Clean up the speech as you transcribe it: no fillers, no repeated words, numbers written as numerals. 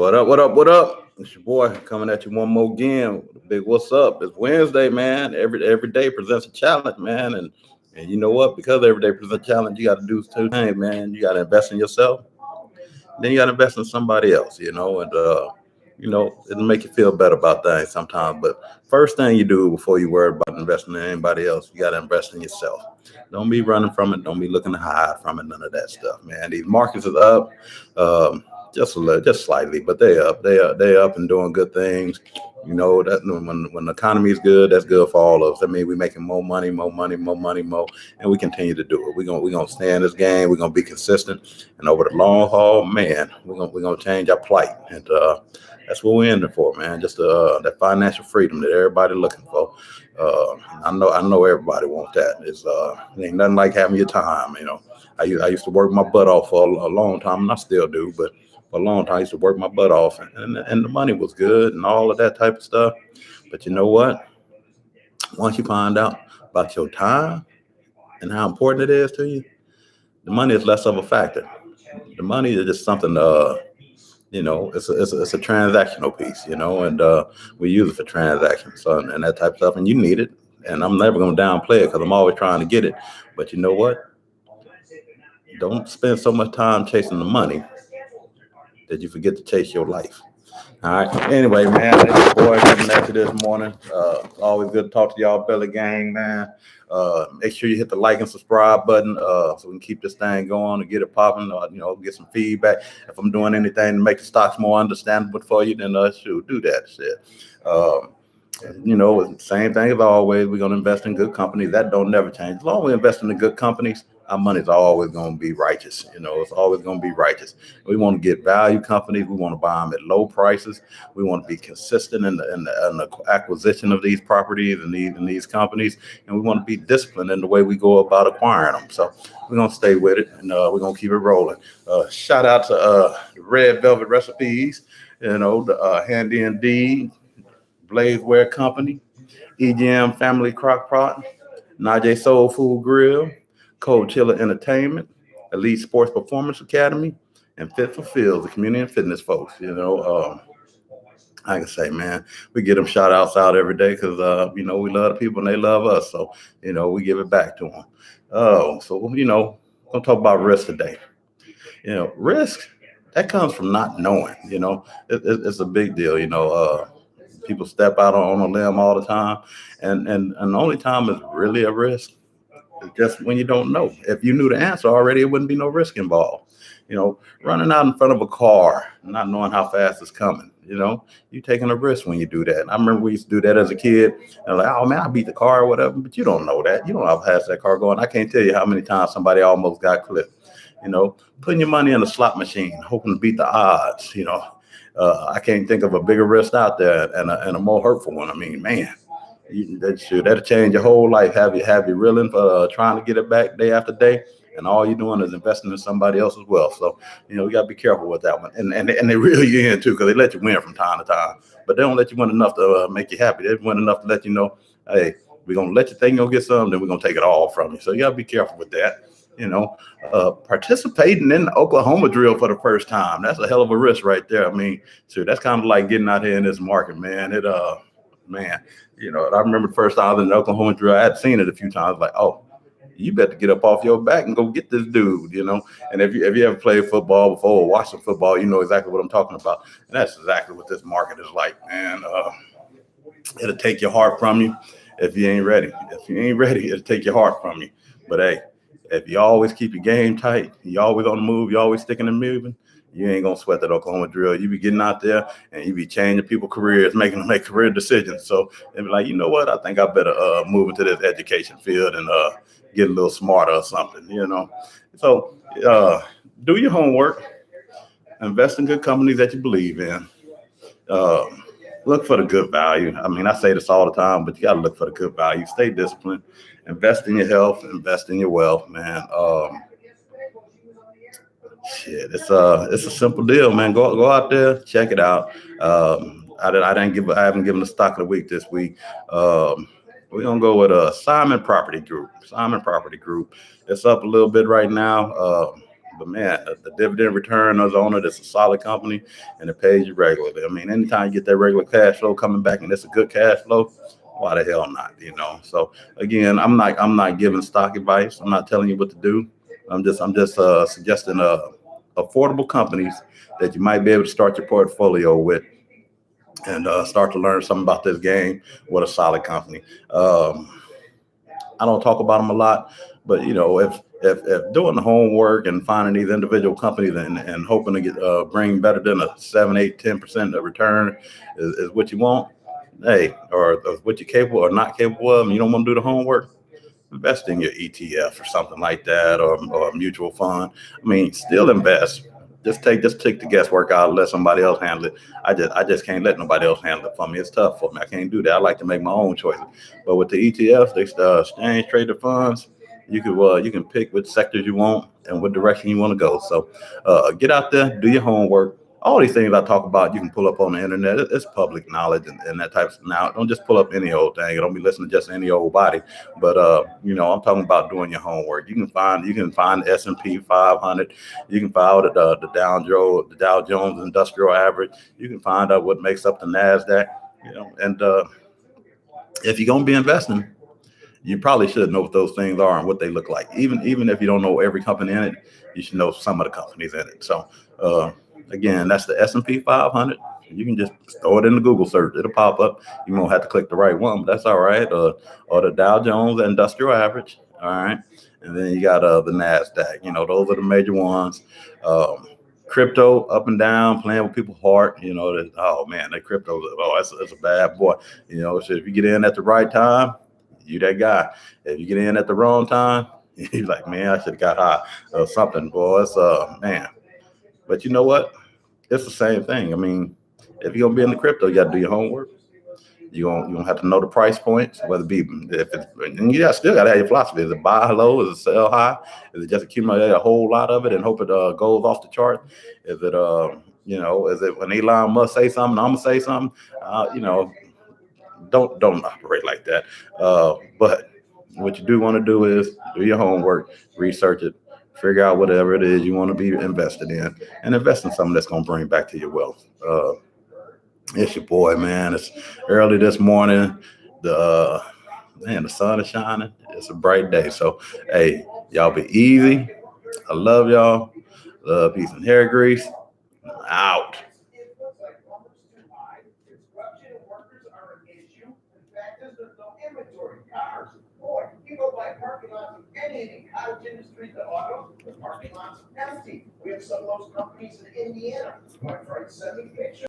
What up? What up? What up? It's your boy coming at you one more again. Big what's up? It's Wednesday, man. Every day presents a challenge, man. And you know what? Because every day presents a challenge, you got to do two things, man. You got to invest in yourself, then you got to invest in somebody else, and it'll make you feel better about things sometimes. But first thing you do before you worry about investing in anybody else, you got to invest in yourself. Don't be running from it. Don't be looking to hide from it. None of that stuff, man. These markets is up, just a little, just slightly, but they up. They up and doing good things. You know that when the economy is good, that's good for all of us. I mean, we're making more money, more money, more money, more, and we continue to do it. We're gonna stay in this game. We're gonna be consistent, and over the long haul, man, we're gonna change our plight, and that's what we're in there for, man. Just that financial freedom that everybody looking for. I know everybody want that. It ain't nothing like having your time. I used to work my butt off for a long time, and I still do, but for a long time I used to work my butt off, and the money was good and all of that type of stuff. But you know what? Once you find out about your time and how important it is to you, the money is less of a factor. The money is just something. It's a transactional piece, and we use it for transactions, so, and that type of stuff, and you need it. And I'm never going to downplay it because I'm always trying to get it. But you know what? Don't spend so much time chasing the money that you forget to chase your life. All right. Anyway, man, it's your boy coming at you this morning. Always good to talk to y'all, Belly Gang, man. Make sure you hit the like and subscribe button so we can keep this thing going and get it popping. Get some feedback. If I'm doing anything to make the stocks more understandable for you, then shoot, do that shit. Same thing as always. We're gonna invest in good companies. That don't never change. As long as we invest in the good companies, our money's always gonna be righteous. It's always gonna be righteous. We want to get value companies. We want to buy them at low prices. We want to be consistent in the acquisition of these properties and these companies, and we want to be disciplined in the way we go about acquiring them. So we're gonna stay with it, and we're gonna keep it rolling. Shout out to the Red Velvet Recipes. The Handy and D, Blazeware Company, EGM Family Crock Pot, Najee Soul Food Grill, Cold Chiller Entertainment, Elite Sports Performance Academy, and Fit for Fields, the community and fitness folks. I can say, man, we get them shout outs out every day because, we love the people and they love us. So, we give it back to them. Gonna talk about risk today. Risk, that comes from not knowing, it's a big deal, people step out on a limb all the time, and the only time it's really a risk is just when you don't know. If you knew the answer already, it wouldn't be no risk involved. Running out in front of a car, not knowing how fast it's coming. You taking a risk when you do that. I remember we used to do that as a kid, and like, oh man, I beat the car or whatever, but you don't know that. You don't know how fast that car going. I can't tell you how many times somebody almost got clipped. Putting your money in a slot machine, hoping to beat the odds. I can't think of a bigger risk out there and a more hurtful one. I mean, man, that'll change your whole life. Have you reeling for trying to get it back day after day, and all you're doing is investing in somebody else's wealth. So we got to be careful with that one. And they reel you in too, because they let you win from time to time, but they don't let you win enough to make you happy. They win enough to let you know, hey, we're gonna let you think you're gonna get some, then we're gonna take it all from you. So you got to be careful with that. Participating in the Oklahoma drill for the first time, that's a hell of a risk right there. I mean, so that's kind of like getting out here in this market, man. I remember the first time I was in the Oklahoma drill, I had seen it a few times, like, oh, you better get up off your back and go get this dude, And if you ever played football before or watched some football, you know exactly what I'm talking about. And that's exactly what this market is like, man. It'll take your heart from you if you ain't ready. If you ain't ready, it'll take your heart from you. But hey, if you always keep your game tight, you always on the move, you always sticking and moving, you ain't gonna sweat that Oklahoma drill. You be getting out there and you be changing people's careers, making them make career decisions. So they be like, you know what? I think I better move into this education field and get a little smarter or something, So do your homework, invest in good companies that you believe in. Look for the good value. I mean, I say this all the time, but you got to look for the good value. Stay disciplined. Invest in your health. Invest in your wealth, man. It's a simple deal, man. Go out there, check it out. I haven't given the stock of the week this week. We're gonna go with Simon Property Group. Simon Property Group. It's up a little bit right now, But man, the dividend return as owner, that's a solid company and it pays you regularly. I mean, anytime you get that regular cash flow coming back and it's a good cash flow, why the hell not? So again, I'm not giving stock advice. I'm not telling you what to do. I'm just suggesting affordable companies that you might be able to start your portfolio with and start to learn something about this game with a solid company. I don't talk about them a lot, but if doing the homework and finding these individual companies and hoping to get bring better than a 7, 8, 10% of return is what you want, hey, or what you're capable or not capable of, and you don't want to do the homework, invest in your ETF or something like that, or a mutual fund. I mean, still invest. Just take the guesswork out and let somebody else handle it. I just can't let nobody else handle it for me. It's tough for me. I can't do that. I like to make my own choices. But with the ETFs, they exchange traded funds. You can pick which sectors you want and what direction you want to go. So get out there, do your homework. All these things I talk about, you can pull up on the internet. It's public knowledge and that type of stuff. Now, don't just pull up any old thing. Don't be listening to just any old body. But I'm talking about doing your homework. You can find the S&P 500. You can find the Dow Jones Industrial Average. You can find out what makes up the Nasdaq. And if you're gonna be investing, you probably should know what those things are and what they look like. Even if you don't know every company in it, you should know some of the companies in it. So again, that's the S&P 500. You can just throw it in the Google search; it'll pop up. You won't have to click the right one, but that's all right. Or the Dow Jones Industrial Average. All right, and then you got the Nasdaq. Those are the major ones. Crypto up and down, playing with people's heart. Oh man, that crypto. Oh, that's a bad boy. So if you get in at the right time, you that guy. If you get in at the wrong time, you're like, man, I should have got high or something, boy. It's man. But you know what? It's the same thing. I mean, if you're gonna be in the crypto, you got to do your homework. You don't have to know the price points, whether it be if it's, and still got to have your philosophy. Is it buy low? Is it sell high? Is it just accumulate a whole lot of it and hope it goes off the chart? Is it is it when Elon Musk say something, I'm gonna say something? Don't operate like that. But what you do want to do is do your homework, research it, figure out whatever it is you want to be invested in, and invest in something that's going to bring back to your wealth. It's your boy, man. It's early this morning. The sun is shining. It's a bright day. So, hey, y'all be easy. I love y'all. Love, peace, and hair grease. Out.